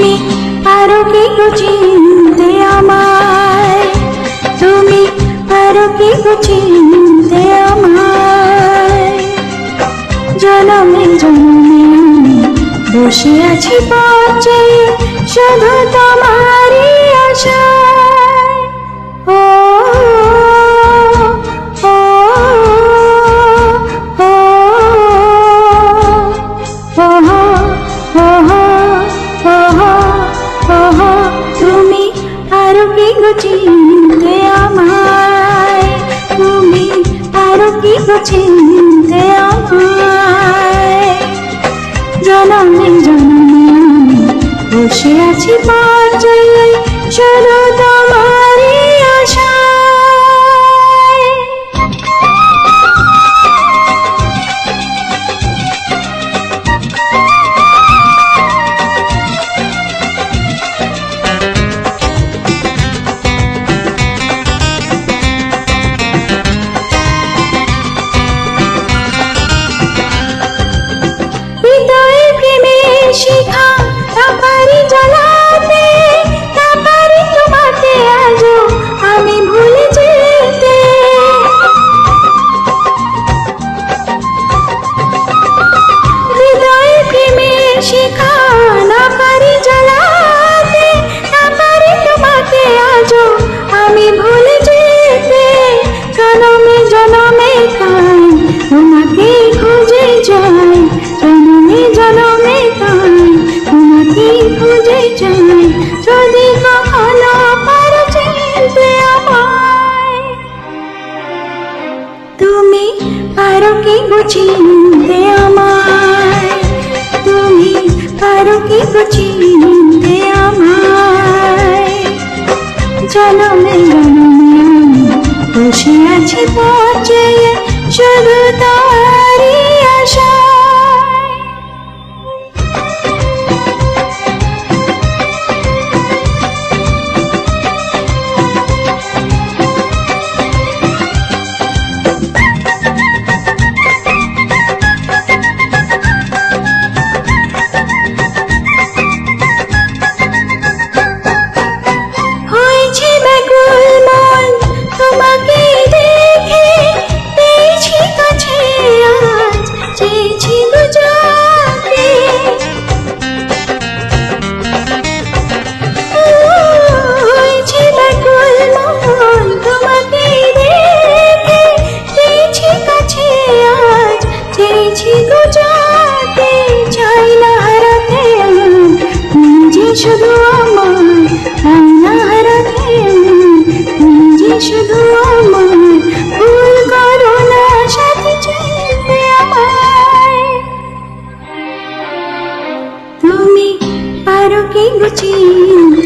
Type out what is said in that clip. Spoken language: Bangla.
তুমি পারো কি গো চিনতে আমায়, তুমি পারো কি গো চিনতে আমায়। জনমে জনমে আমি বসে আছি পথে শুধু তোমারই আশায়। ও ও ও তুমি পারো কি গো চিনতে আমায়, তুমি পারো কি গো চিনতে আমায়। জনমে জনমে আমি বসে আছি পথে শুধু তোমারই আশায়। শিখা তাপারি জ্বালাতে, তাপারি তোমাকে আজও আমি ভুলে যেতে। হৃদয়ে প্রেমে শিখা না পারি জ্বালাতে, তাপারি তোমাকে আজও আমি ভুলে যেতে। জনমে জনমে কাই তোমাকে খুঁজে যাই, জনমে জনমে তোমাকে খুঁজে যাই। যদি কখনো পারো চিনতে আমায়, তুমি পারো কি গো চিনতে আমায়, তুমি পারো কি গো চিনতে আমায়। জনমে জনমে আমি বসে আছি পথে শুধু তারই আশায়। শুধু আমার না হারাতে, তুমি শুধু আমার ভুল করো না সাথে চিনতে আমায়। তুমি পারো কি গো চিনতে